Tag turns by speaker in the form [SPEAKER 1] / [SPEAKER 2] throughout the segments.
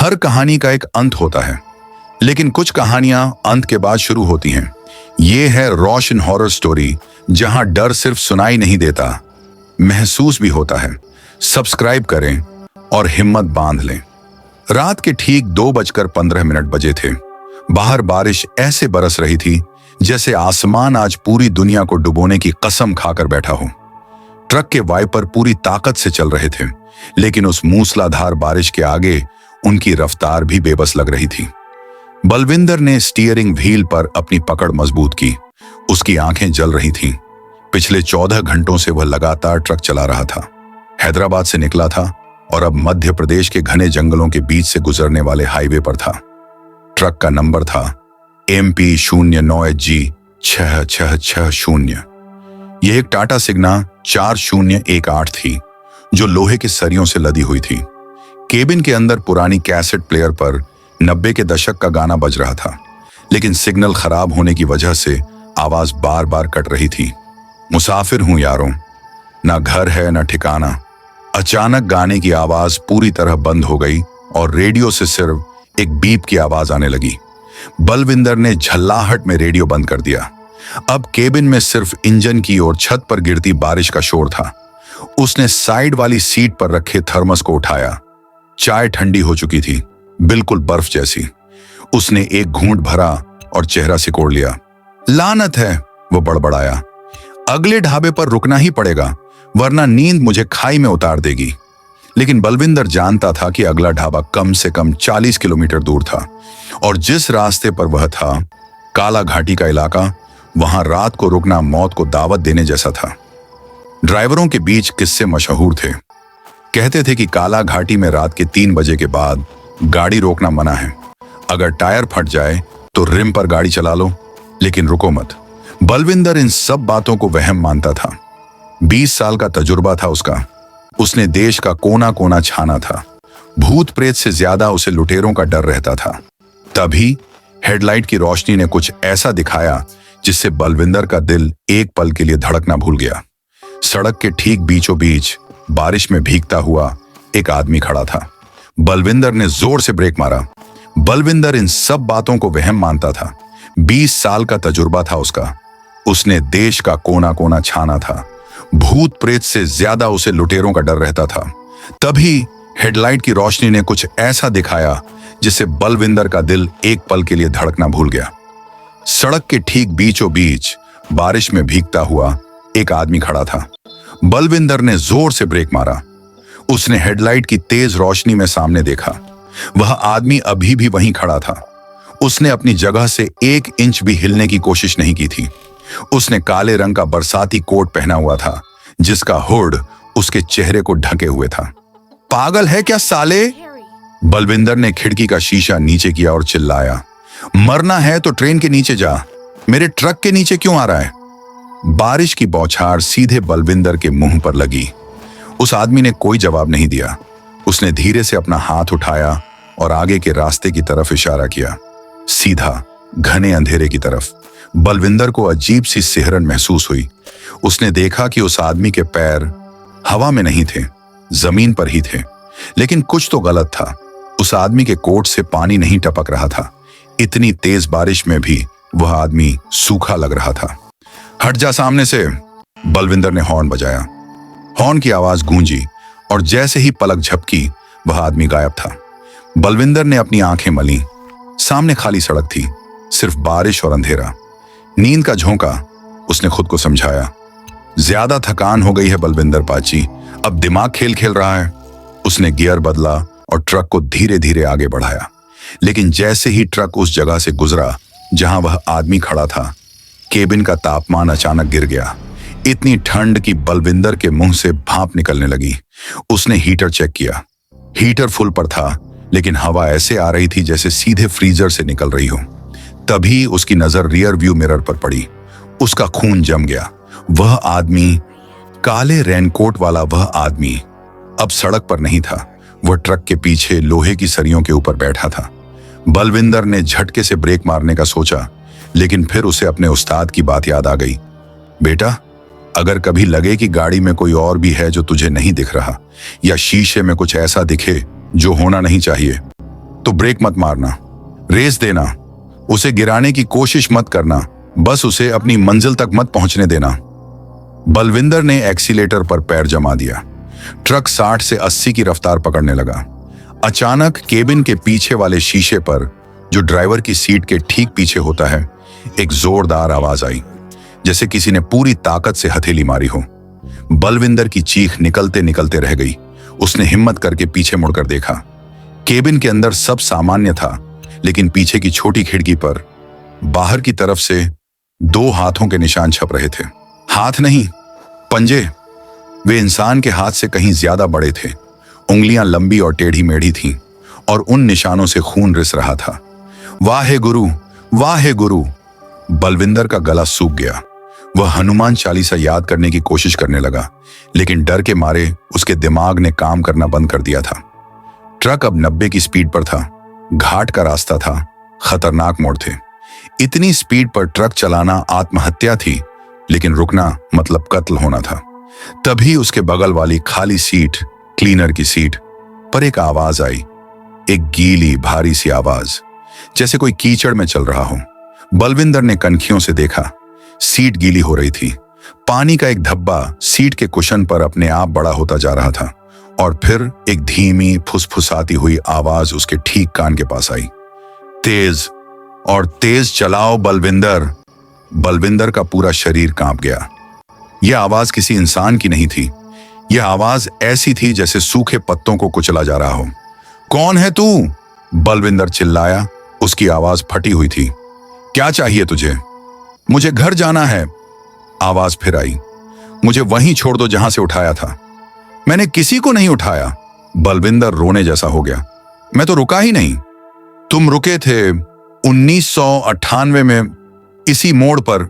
[SPEAKER 1] हर कहानी का एक अंत होता है, लेकिन कुछ कहानियां अंत के बाद शुरू होती हैं। ये है रोशन हॉरर स्टोरी, जहां डर सिर्फ सुनाई नहीं देता, महसूस भी होता है। सब्सक्राइब करें और हिम्मत बांध लें। रात के ठीक 2:15 बजे थे। बाहर बारिश ऐसे बरस रही थी जैसे आसमान आज पूरी दुनिया को डुबोने की कसम खाकर बैठा हो। ट्रक के वाइपर पूरी ताकत से चल रहे थे, लेकिन उस मूसलाधार बारिश के आगे उनकी रफ्तार भी बेबस लग रही थी। बलविंदर ने स्टीयरिंग व्हील पर अपनी पकड़ मजबूत की। उसकी आंखें जल रही थीं। पिछले 14 घंटों से वह लगातार ट्रक चला रहा था। हैदराबाद से निकला था और अब मध्य प्रदेश के घने जंगलों के बीच से गुजरने वाले हाईवे पर था। ट्रक का नंबर था MP 09HG 6660। यह एक टाटा सिग्ना 4018 थी, जो लोहे के सरियों से लदी हुई थी। केबिन के अंदर पुरानी कैसेट प्लेयर पर 90 के दशक का गाना बज रहा था, लेकिन सिग्नल खराब होने की वजह से आवाज बार बार कट रही थी। मुसाफिर हूं यारों, ना घर है ना ठिकाना। अचानक गाने की आवाज पूरी तरह बंद हो गई और रेडियो से सिर्फ एक बीप की आवाज आने लगी। बलविंदर ने झल्लाहट में रेडियो बंद कर दिया। अब केबिन में सिर्फ इंजन की और छत पर गिरती बारिश का शोर था। उसने साइड वाली सीट पर रखे थर्मस को उठाया। चाय ठंडी हो चुकी थी, बिल्कुल बर्फ जैसी। उसने एक घूंट भरा और चेहरा सिकोड़ लिया। लानत है, वो बड़बड़ाया। अगले ढाबे पर रुकना ही पड़ेगा, वरना नींद मुझे खाई में उतार देगी। लेकिन बलविंदर जानता था कि अगला ढाबा कम से कम 40 किलोमीटर दूर था, और जिस रास्ते पर वह था, काला घाटी का इलाका, वहां रात को रुकना मौत को दावत देने जैसा था। ड्राइवरों के बीच किस्से मशहूर थे। कहते थे कि काला घाटी में रात के 3 बजे के बाद गाड़ी रोकना मना है। अगर टायर फट जाए तो रिम पर गाड़ी चला लो, लेकिन रुको मत। बलविंदर इन सब बातों को वहम मानता था। 20 साल का तजुर्बा था उसका। उसने देश का कोना कोना छाना था। भूत प्रेत से ज्यादा उसे लुटेरों का डर रहता था। तभी हेडलाइट की रोशनी ने कुछ ऐसा दिखाया जिससे बलविंदर का दिल एक पल के लिए धड़कना भूल गया। सड़क के ठीक बीचों बीच बारिश में भीगता हुआ एक आदमी खड़ा था। बलविंदर ने जोर से ब्रेक मारा। बलविंदर इन सब बातों को वहम मानता था। 20 साल का तजुर्बा था उसका। उसने देश का कोना कोना छाना था। भूत प्रेत से ज्यादा उसे लुटेरों का डर रहता था। तभी हेडलाइट की रोशनी ने कुछ ऐसा दिखाया जिससे बलविंदर का दिल एक पल के लिए धड़कना भूल गया। सड़क के ठीक बीचों बीच बारिश में भीगता हुआ एक आदमी खड़ा था। बलविंदर ने जोर से ब्रेक मारा। उसने हेडलाइट की तेज रोशनी में सामने देखा। वह आदमी अभी भी वहीं खड़ा था। उसने अपनी जगह से 1 इंच भी हिलने की कोशिश नहीं की थी। उसने काले रंग का बरसाती कोट पहना हुआ था, जिसका हुड उसके चेहरे को ढके हुए था। पागल है क्या साले? बलविंदर ने खिड़की का शीशा नीचे किया और चिल्लाया। मरना है तो ट्रेन के नीचे जा, मेरे ट्रक के नीचे क्यों आ रहा है? बारिश की बौछार सीधे बलविंदर के मुंह पर लगी। उस आदमी ने कोई जवाब नहीं दिया। उसने धीरे से अपना हाथ उठाया और आगे के रास्ते की तरफ इशारा किया, सीधा घने अंधेरे की तरफ। बलविंदर को अजीब सी सिहरन महसूस हुई। उसने देखा कि उस आदमी के पैर हवा में नहीं थे, जमीन पर ही थे। लेकिन कुछ तो गलत था। उस आदमी के कोट से पानी नहीं टपक रहा था। इतनी तेज बारिश में भी वह आदमी सूखा लग रहा था। हट जा सामने से, बलविंदर ने हॉर्न बजाया। हॉर्न की आवाज गूंजी और जैसे ही पलक झपकी, वह आदमी गायब था। बलविंदर ने अपनी आंखें मली। सामने खाली सड़क थी, सिर्फ बारिश और अंधेरा। नींद का झोंका, उसने खुद को समझाया। ज्यादा थकान हो गई है बलविंदर पाची, अब दिमाग खेल खेल रहा है। उसने गियर बदला और ट्रक को धीरे धीरे आगे बढ़ाया। लेकिन जैसे ही ट्रक उस जगह से गुजरा जहां वह आदमी खड़ा था, केबिन का तापमान अचानक गिर गया। इतनी ठंड कि बलविंदर के मुंह से भाप निकलने लगी। उसने हीटर चेक किया। हीटर फुल पर था, लेकिन हवा ऐसे आ रही थी जैसे सीधे फ्रीजर से निकल रही हो। तभी उसकी नजर रियर व्यू मिरर पर पड़ी। उसका खून जम गया। वह आदमी, काले रेनकोट वाला वह आदमी, अब सड़क पर नहीं था। वह ट्रक के पीछे लोहे की सरियों के ऊपर बैठा था। बलविंदर ने झटके से ब्रेक मारने का सोचा, लेकिन फिर उसे अपने उस्ताद की बात याद आ गई। बेटा, अगर कभी लगे कि गाड़ी में कोई और भी है जो तुझे नहीं दिख रहा, या शीशे में कुछ ऐसा दिखे जो होना नहीं चाहिए, तो ब्रेक मत मारना, रेस देना, उसे गिराने की कोशिश मत करना, बस उसे अपनी मंजिल तक मत पहुंचने देना। बलविंदर ने एक्सीलेटर पर पैर जमा दिया। ट्रक 60 से 80 की रफ्तार पकड़ने लगा। अचानक केबिन के पीछे वाले शीशे पर, जो ड्राइवर की सीट के ठीक पीछे होता है, एक जोरदार आवाज आई, जैसे किसी ने पूरी ताकत से हथेली मारी हो। बलविंदर की चीख निकलते निकलते रह गई। उसने हिम्मत करके पीछे मुड़कर देखा। केबिन के अंदर सब सामान्य था, लेकिन पीछे की छोटी खिड़की पर बाहर की तरफ से 2 हाथों के निशान छप रहे थे। हाथ नहीं, पंजे। वे इंसान के हाथ से कहीं ज्यादा बड़े थे। उंगलियां लंबी और टेढ़ी मेढ़ी थीं और उन निशानों से खून रिस रहा था। वाहे गुरु, वाहे गुरु। बलविंदर का गला सूख गया। वह हनुमान चालीसा याद करने की कोशिश करने लगा, लेकिन डर के मारे उसके दिमाग ने काम करना बंद कर दिया था। ट्रक अब 90 की स्पीड पर था। घाट का रास्ता था, खतरनाक मोड़ थे। इतनी स्पीड पर ट्रक चलाना आत्महत्या थी, लेकिन रुकना मतलब कत्ल होना था। तभी उसके बगल वाली खाली सीट, क्लीनर की सीट पर एक आवाज आई। एक गीली भारी सी आवाज, जैसे कोई कीचड़ में चल रहा हो। बलविंदर ने कनखियों से देखा। सीट गीली हो रही थी। पानी का एक धब्बा सीट के कुशन पर अपने आप बड़ा होता जा रहा था। और फिर एक धीमी फुसफुसाती हुई आवाज उसके ठीक कान के पास आई। तेज और तेज चलाओ बलविंदर। बलविंदर का पूरा शरीर कांप गया। यह आवाज किसी इंसान की नहीं थी। यह आवाज ऐसी थी जैसे सूखे पत्तों को कुचला जा रहा हो। कौन है तू? बलविंदर चिल्लाया। उसकी आवाज फटी हुई थी। क्या चाहिए तुझे? मुझे घर जाना है। आवाज फिर आई। मुझे वहीं छोड़ दो जहां से उठाया था। मैंने किसी को नहीं उठाया। बलविंदर रोने जैसा हो गया। मैं तो रुका ही नहीं। तुम रुके थे 1998 में इसी मोड़ पर।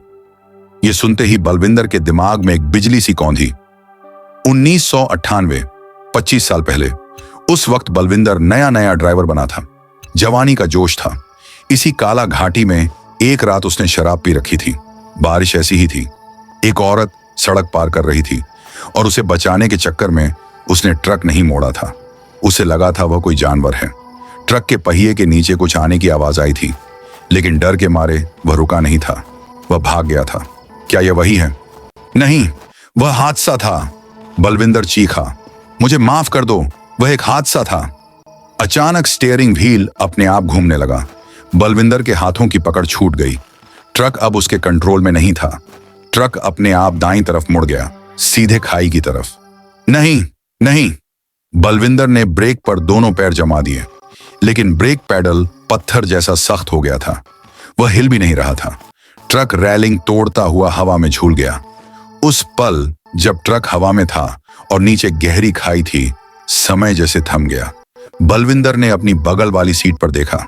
[SPEAKER 1] यह सुनते ही बलविंदर के दिमाग में एक बिजली सी कौंधी। 1998, 25 साल पहले। उस वक्त बलविंदर नया नया ड्राइवर बना था। जवानी का जोश था। इसी काला घाटी में एक रात उसने शराब पी रखी थी। बारिश ऐसी ही थी। एक औरत सड़क पार कर रही थी और उसे बचाने के चक्कर में उसने ट्रक नहीं मोड़ा था। उसे लगा था वह कोई जानवर है। ट्रक के पहिए के नीचे कुछ आने की आवाज आई थी, लेकिन डर के मारे वह रुका नहीं था। वह भाग गया था। क्या यह वही है? नहीं, वह हादसा था। बलविंदर चीखा। मुझे माफ कर दो, वह एक हादसा था। अचानक स्टीयरिंग व्हील अपने आप घूमने लगा। बलविंदर के हाथों की पकड़ छूट गई। ट्रक अब उसके कंट्रोल में नहीं था। ट्रक अपने आप दाईं तरफ मुड़ गया, सीधे खाई की तरफ। नहीं, नहीं। बलविंदर ने ब्रेक पर दोनों पैर जमा दिए, लेकिन ब्रेक पैडल पत्थर जैसा सख्त हो गया था। वह हिल भी नहीं रहा था। ट्रक रेलिंग तोड़ता हुआ हवा में झूल गया। उस पल जब ट्रक हवा में था और नीचे गहरी खाई थी, समय जैसे थम गया। बलविंदर ने अपनी बगल वाली सीट पर देखा।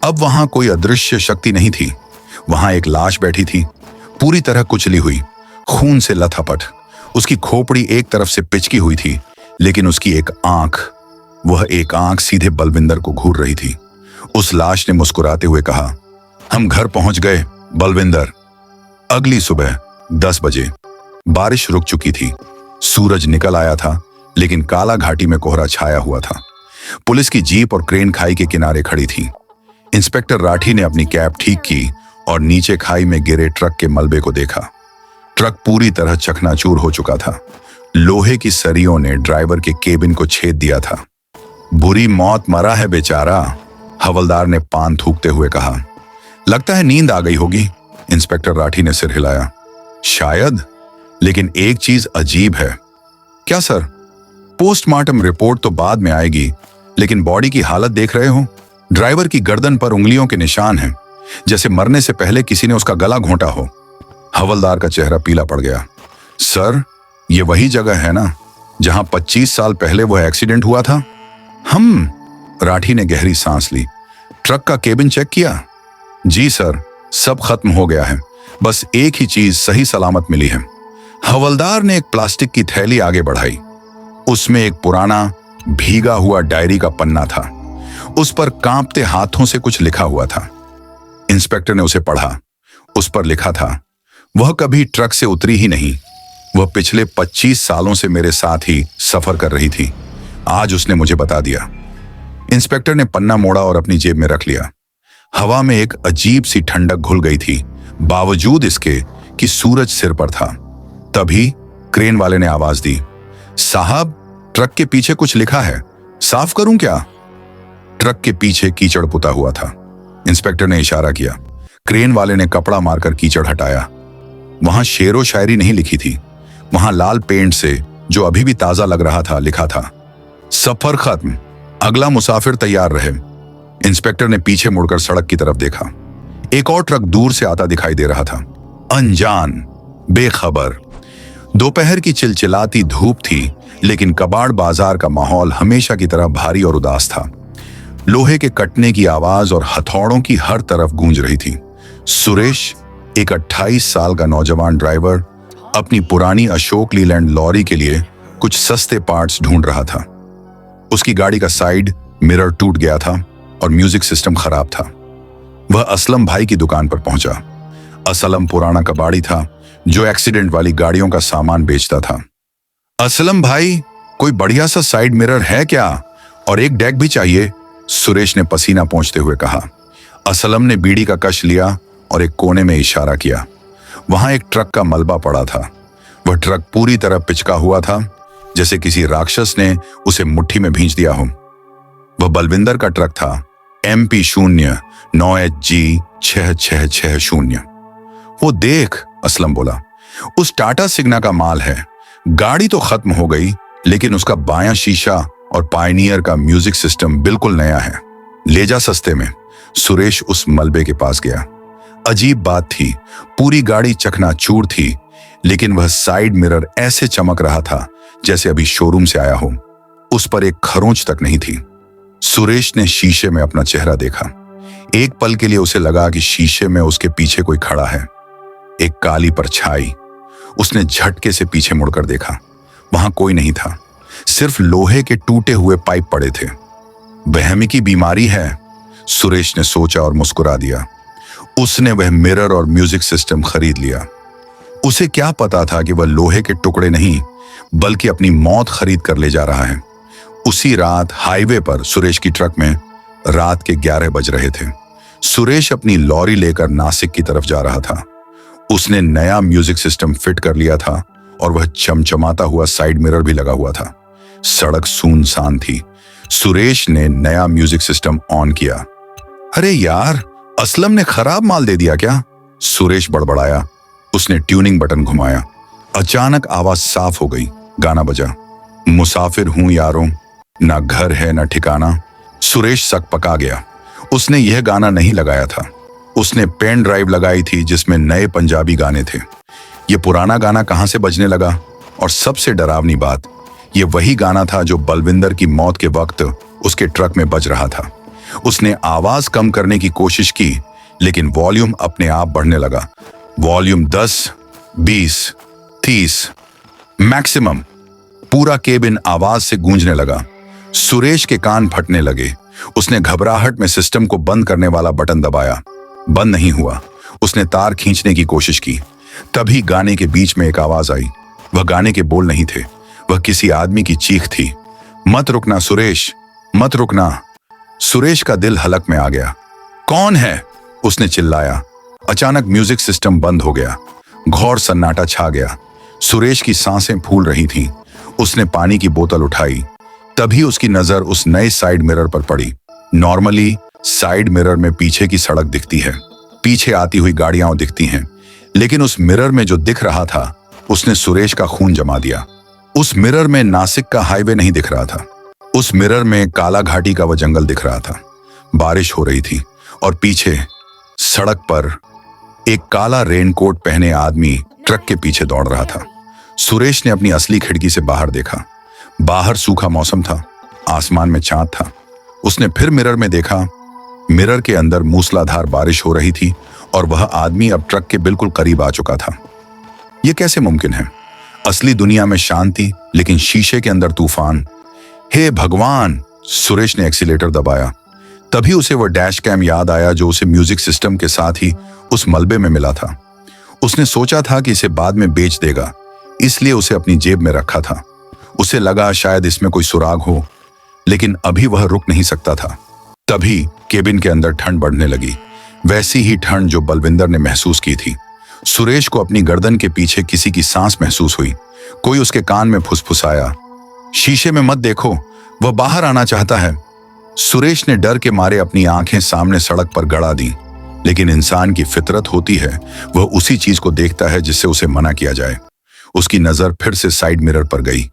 [SPEAKER 1] अब वहां कोई अदृश्य शक्ति नहीं थी। वहां एक लाश बैठी थी, पूरी तरह कुचली हुई, खून से लथपथ। उसकी खोपड़ी एक तरफ से पिचकी हुई थी, लेकिन उसकी वह एक आंख सीधे बलविंदर को घूर रही थी। उस लाश ने मुस्कुराते हुए कहा, हम घर पहुंच गए बलविंदर। अगली सुबह 10 बजे बारिश रुक चुकी थी। सूरज निकल आया था, लेकिन काला घाटी में कोहरा छाया हुआ था। पुलिस की जीप और क्रेन खाई के किनारे खड़ी थी। इंस्पेक्टर राठी ने अपनी कैप ठीक की और नीचे खाई में गिरे ट्रक के मलबे को देखा। ट्रक पूरी तरह चकनाचूर हो चुका था। लोहे की सरियों ने ड्राइवर के केबिन को छेद दिया था। बुरी मौत मरा है बेचारा, हवलदार ने पान थूकते हुए कहा। लगता है नींद आ गई होगी। इंस्पेक्टर राठी ने सिर हिलाया। शायद, लेकिन एक चीज अजीब है। क्या सर? पोस्टमार्टम रिपोर्ट तो बाद में आएगी, लेकिन बॉडी की हालत देख रहे हो? ड्राइवर की गर्दन पर उंगलियों के निशान हैं, जैसे मरने से पहले किसी ने उसका गला घोंटा हो। हवलदार का चेहरा पीला पड़ गया। सर, ये वही जगह है ना जहां 25 साल पहले वह एक्सीडेंट हुआ था? राठी ने गहरी सांस ली। ट्रक का केबिन चेक किया? जी सर, सब खत्म हो गया है। बस एक ही चीज सही सलामत मिली है। हवलदार ने एक प्लास्टिक की थैली आगे बढ़ाई। उसमें एक पुराना भीगा हुआ डायरी का पन्ना था। उस पर कांपते हाथों से कुछ लिखा हुआ था। इंस्पेक्टर ने उसे पढ़ा। उस पर लिखा था, वह कभी ट्रक से उतरी ही नहीं। वह पिछले 25 सालों से मेरे साथ ही सफर कर रही थी। आज उसने मुझे बता दिया। इंस्पेक्टर ने पन्ना मोड़ा और अपनी जेब में रख लिया। हवा में एक अजीब सी ठंडक घुल गई थी, बावजूद इसके कि सूरज सिर पर था। तभी क्रेन वाले ने आवाज दी, साहब, ट्रक के पीछे कुछ लिखा है, साफ करूं क्या? ट्रक के पीछे कीचड़ पुता हुआ था। इंस्पेक्टर ने इशारा किया। क्रेन वाले ने कपड़ा मारकर कीचड़ हटाया। वहां शेरो शायरी नहीं लिखी थी, वहां लाल पेंट से, जो अभी भी ताजा लग रहा था, लिखा था, सफर खत्म, अगला मुसाफिर तैयार रहे। इंस्पेक्टर ने पीछे मुड़कर सड़क की तरफ देखा। एक और ट्रक दूर से आता दिखाई दे रहा था, अनजान, बेखबर। दोपहर की चिलचिलाती धूप थी, लेकिन कबाड़ बाजार का माहौल हमेशा की तरह भारी और उदास था। लोहे के कटने की आवाज और हथौड़ों की हर तरफ गूंज रही थी। सुरेश, एक 28 साल का नौजवान ड्राइवर, अपनी पुरानी अशोक लीलैंड लॉरी के लिए कुछ सस्ते पार्ट्स ढूंढ रहा था। उसकी गाड़ी का साइड मिरर टूट गया था और म्यूजिक सिस्टम खराब था। वह असलम भाई की दुकान पर पहुंचा। असलम पुराना कबाड़ी था जो एक्सीडेंट वाली गाड़ियों का सामान बेचता था। असलम भाई, कोई बढ़िया सा साइड मिरर है क्या? और एक डेक भी चाहिए, सुरेश ने पसीना पोंछते हुए कहा। असलम ने बीड़ी का कश लिया और एक कोने में इशारा किया। वहां एक ट्रक का मलबा पड़ा था। वह ट्रक पूरी तरह पिचका हुआ था, जैसे किसी राक्षस ने उसे मुट्ठी में भींच दिया हो। वह बलविंदर का ट्रक था, MP09HG 6660। वो देख, असलम बोला, उस टाटा सिग्ना का माल है। गाड़ी तो खत्म हो गई, लेकिन उसका बायां शीशा और पायनियर का म्यूजिक सिस्टम बिल्कुल नया है। ले जा सस्ते में। सुरेश उस मलबे के पास गया। अजीब बात थी, पूरी गाड़ी चकनाचूर थी, लेकिन वह साइड मिरर ऐसे चमक रहा था जैसे अभी शोरूम से आया हो। उस पर एक खरोंच तक नहीं थी। सुरेश ने शीशे में अपना चेहरा देखा। एक पल के लिए उसे लगा कि शीशे में उसके पीछे कोई खड़ा है, एक काली परछाई। उसने झटके से पीछे मुड़कर देखा। वहां कोई नहीं था, सिर्फ लोहे के टूटे हुए पाइप पड़े थे। वहमी की बीमारी है, सुरेश ने सोचा और मुस्कुरा दिया। उसने वह मिरर और म्यूजिक सिस्टम खरीद लिया। उसे क्या पता था कि वह लोहे के टुकड़े नहीं, बल्कि अपनी मौत खरीद कर ले जा रहा है। उसी रात हाईवे पर सुरेश की ट्रक में रात के 11 बज रहे थे। सुरेश अपनी लॉरी लेकर नासिक की तरफ जा रहा था। उसने नया म्यूजिक सिस्टम फिट कर लिया था और वह चमचमाता हुआ साइड मिरर भी लगा हुआ था। सड़क सुनसान थी। सुरेश ने नया म्यूजिक सिस्टम ऑन किया। अरे यार, असलम ने खराब माल दे दिया क्या? सुरेश बड़बड़ाया। उसने ट्यूनिंग बटन घुमाया। अचानक आवाज साफ हो गई। गाना बजा, मुसाफिर हूं यारों, ना घर है ना ठिकाना। सुरेश सकपका गया। उसने यह गाना नहीं लगाया था। उसने पेन ड्राइव लगाई थी जिसमें नए पंजाबी गाने थे। ये पुराना गाना कहां से बजने लगा? और सबसे डरावनी बात, ये वही गाना था जो बलविंदर की मौत के वक्त उसके ट्रक में बज रहा था। उसने आवाज कम करने की कोशिश की, लेकिन वॉल्यूम अपने आप बढ़ने लगा। Volume 10, 20, 30, maximum. पूरा केबिन आवाज से गूंजने लगा। सुरेश के कान फटने लगे। उसने घबराहट में सिस्टम को बंद करने वाला बटन दबाया। बंद नहीं हुआ। उसने तार खींचने की कोशिश की। तभी गाने के बीच में एक आवाज आई। वह गाने के बोल नहीं थे, वह किसी आदमी की चीख थी। मत रुकना सुरेश, मत रुकना। सुरेश का दिल हलक में आ गया। कौन है? उसने चिल्लाया। अचानक म्यूजिक सिस्टम बंद हो गया। घोर सन्नाटा छा गया। सुरेश की सांसें फूल रही थीं। उसने पानी की बोतल उठाई। तभी उसकी नजर उस नए साइड मिरर पर पड़ी। नॉर्मली साइड मिरर में पीछे की सड़क दिखती है, पीछे आती हुई गाड़ियां दिखती हैं, लेकिन उस मिरर में जो दिख रहा था, उसने सुरेश का खून जमा दिया। उस मिरर में नासिक का हाईवे नहीं दिख रहा था। उस मिरर में काला घाटी का वह जंगल दिख रहा था। बारिश हो रही थी और पीछे सड़क पर एक काला रेनकोट पहने आदमी ट्रक के पीछे दौड़ रहा था। सुरेश ने अपनी असली खिड़की से बाहर देखा। बाहर सूखा मौसम था, आसमान में चांद था। उसने फिर मिरर में देखा। मिरर के अंदर मूसलाधार बारिश हो रही थी और वह आदमी अब ट्रक के बिल्कुल करीब आ चुका था। यह कैसे मुमकिन है? असली दुनिया में शांति, लेकिन शीशे के अंदर तूफान। हे भगवान! सुरेश ने एक्सीलेटर दबाया। तभी उसे वह डैश कैम याद आया जो उसे म्यूजिक सिस्टम के साथ ही उस मलबे में मिला था। उसने सोचा था कि इसे बाद में बेच देगा, इसलिए उसे अपनी जेब में रखा था। उसे लगा शायद इसमें कोई सुराग हो, लेकिन अभी वह रुक नहीं सकता था। तभी केबिन के अंदर ठंड बढ़ने लगी, वैसी ही ठंड जो बलविंदर ने महसूस की थी। सुरेश को अपनी गर्दन के पीछे किसी की सांस महसूस हुई। कोई उसके कान में फुसफुसाया, शीशे में मत देखो, वह बाहर आना चाहता है। सुरेश ने डर के मारे अपनी आंखें सामने सड़क पर गड़ा दी, लेकिन इंसान की फितरत होती है, वह उसी चीज को देखता है जिससे उसे मना किया जाए। उसकी नजर फिर से साइड मिरर पर गई।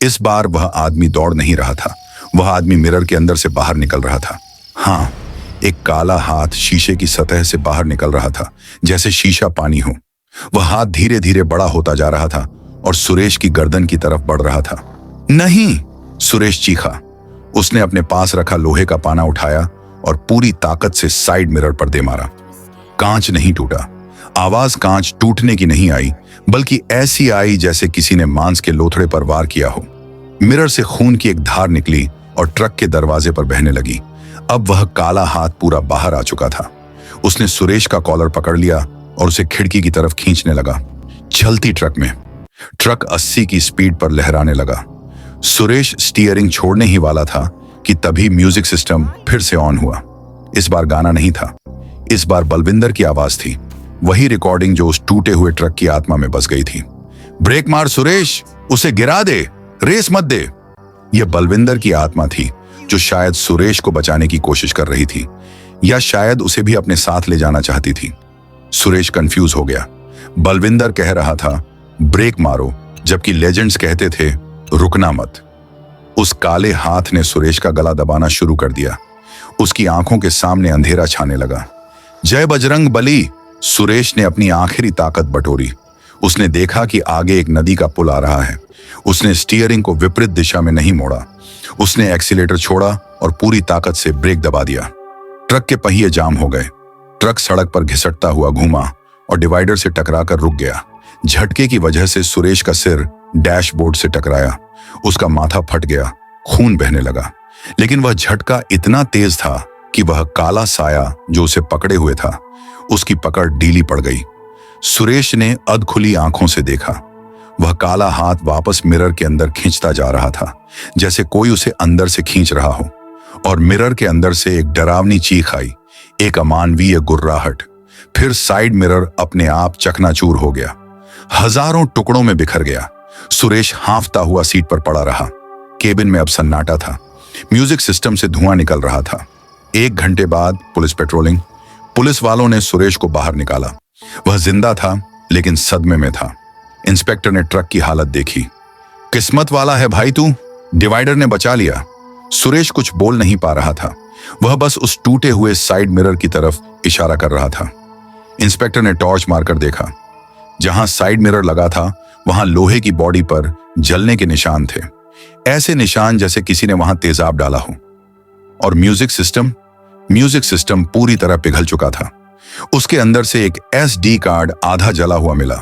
[SPEAKER 1] इस बार वह आदमी दौड़ नहीं रहा था, वह आदमी मिरर के अंदर से बाहर निकल रहा था। हाँ, एक काला हाथ शीशे की सतह से बाहर निकल रहा था, जैसे शीशा पानी हो। वह हाथ धीरे धीरे बड़ा होता जा रहा था और सुरेश की गर्दन की तरफ बढ़ रहा था। नहीं, सुरेश चीखा। उसने अपने पास रखा लोहे का पाना उठाया और पूरी ताकत से साइड मिरर पर दे मारा। कांच नहीं टूटा। आवाज कांच टूटने की नहीं आई, बल्कि ऐसी आई जैसे किसी ने मांस के लोथड़े पर वार किया हो। मिरर से खून की एक धार निकली और ट्रक के दरवाजे पर बहने लगी। अब वह काला हाथ पूरा बाहर आ चुका था। उसने सुरेश का कॉलर पकड़ लिया और उसे खिड़की की तरफ खींचने लगा। चलती ट्रक में ट्रक 80 की स्पीड पर लहराने लगा। सुरेश स्टीयरिंग छोड़ने ही वाला था कि तभी म्यूजिक सिस्टम फिर से ऑन हुआ। इस बार गाना नहीं था, इस बार बलविंदर की आवाज थी, वही रिकॉर्डिंग जो उस टूटे हुए ट्रक की आत्मा में बस गई थी। ब्रेक मार सुरेश, उसे गिरा दे, रेस मत दे। यह बलविंदर की आत्मा थी जो शायद सुरेश को बचाने की कोशिश कर रही थी, या शायद उसे भी अपने साथ ले जाना चाहती थी। सुरेश कंफ्यूज हो गया। बलविंदर कह रहा था ब्रेक मारो, जबकि लेजेंड्स कहते थे रुकना मत। उस काले हाथ ने सुरेश का गला दबाना शुरू कर दिया। उसकी आंखों के सामने अंधेरा छाने लगा। जय बजरंग बली। सुरेश ने अपनी आखिरी ताकत बटोरी। उसने देखा कि आगे एक नदी का पुल आ रहा है। उसने स्टीयरिंग को विपरीत दिशा में नहीं मोड़ा। उसने एक्सीलेटर छोड़ा और पूरी ताकत से ब्रेक दबा दिया। ट्रक के पहिए जाम हो गए। ट्रक सड़क पर घिसटता हुआ घूमा और डिवाइडर से टकराकर रुक गया। झटके की वजह से सुरेश का सिर डैशबोर्ड से टकराया। उसका माथा फट गया, खून बहने लगा। लेकिन वह झटका इतना तेज था कि वह काला साया जो उसे पकड़े हुए था, उसकी पकड़ ढीली पड़ गई। सुरेश ने अधखुली आंखों से देखा। वह काला हाथ वापस मिरर के अंदर खींचता जा रहा था, जैसे कोई उसे अंदर से खींच रहा हो। और मिरर के अंदर से एक डरावनी चीख आई, एक अमानवीय गुर्राहट। फिर साइड मिरर अपने आप चकनाचूर हो गया, हजारों टुकड़ों में बिखर गया। सुरेश हांफता हुआ सीट पर पड़ा रहा। केबिन में अब सन्नाटा था। म्यूजिक सिस्टम से धुआं निकल रहा था। 1 घंटे बाद पुलिस पेट्रोलिंग। पुलिस वालों ने सुरेश को बाहर निकाला। वह जिंदा था, लेकिन सदमे में था। इंस्पेक्टर ने ट्रक की हालत देखी। किस्मत वाला है भाई तू, डिवाइडर ने बचा लिया। सुरेश कुछ बोल नहीं पा रहा था। वह बस उस टूटे हुए साइड मिरर की तरफ इशारा कर रहा था। इंस्पेक्टर ने टॉर्च मारकर देखा। जहां साइड मिरर लगा था, वहां लोहे की बॉडी पर जलने के निशान थे, ऐसे निशान जैसे किसी ने वहां तेजाब डाला हो। और म्यूजिक सिस्टम पूरी तरह पिघल चुका था। उसके अंदर से एक SD कार्ड आधा जला हुआ मिला।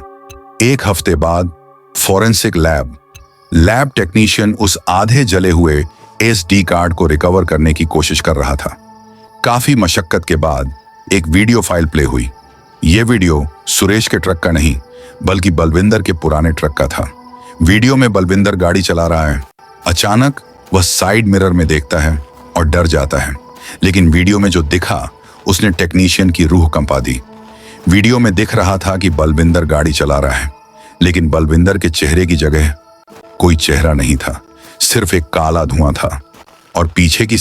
[SPEAKER 1] 1 हफ्ते बाद फॉरेंसिक लैब टेक्नीशियन उस आधे जले हुए SD कार्ड को रिकवर करने की कोशिश कर रहा था। काफी मशक्कत के बाद एक वीडियो फाइल प्ले हुई। यह वीडियो सुरेश के ट्रक का नहीं, बल्कि बलविंदर के पुराने ट्रक का था। वीडियो में बलविंदर गाड़ी चला रहा है। अचानक वह साइड मिरर में देखता है और डर जाता है। लेकिन वीडियो में जो दिखा, उसने टेक्नीशियन की रूह कंपा दी। वीडियो में दिख रहा था कि बलविंदर गाड़ी चला रहा है, लेकिन बलविंदर के चेहरे की जगह कोई चेहरा नहीं था, सिर्फ एक काला धुआं था। और पीछे की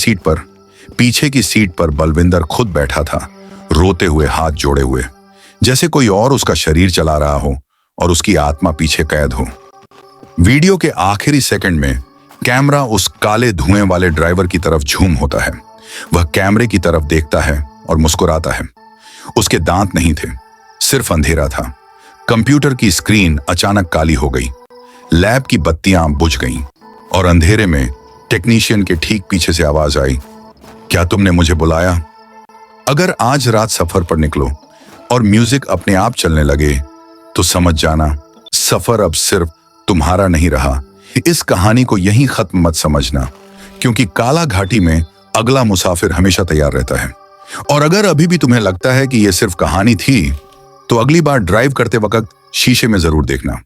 [SPEAKER 1] सीट पर बलविंदर खुद बैठा था, रोते हुए, हाथ जोड़े हुए, जैसे कोई और उसका शरीर चला रहा हो और उसकी आत्मा पीछे कैद हो। वीडियो के आखिरी सेकंड में कैमरा उस काले धुएं वाले ड्राइवर की तरफ झूम होता है। वह कैमरे की तरफ देखता है और मुस्कुराता है। उसके दांत नहीं थे, सिर्फ अंधेरा था। कंप्यूटर की स्क्रीन अचानक काली हो गई। लैब की बत्तियां बुझ गईं और अंधेरे में टेक्नीशियन के ठीक पीछे से आवाज आई, क्या तुमने मुझे बुलाया? अगर आज रात सफर पर निकलो और म्यूजिक अपने आप चलने लगे, तो समझ जाना सफर अब सिर्फ तुम्हारा नहीं रहा। इस कहानी को यहीं खत्म मत समझना, क्योंकि काला घाटी में अगला मुसाफिर हमेशा तैयार रहता है। और अगर अभी भी तुम्हें लगता है कि यह सिर्फ कहानी थी, तो अगली बार ड्राइव करते वक्त शीशे में जरूर देखना।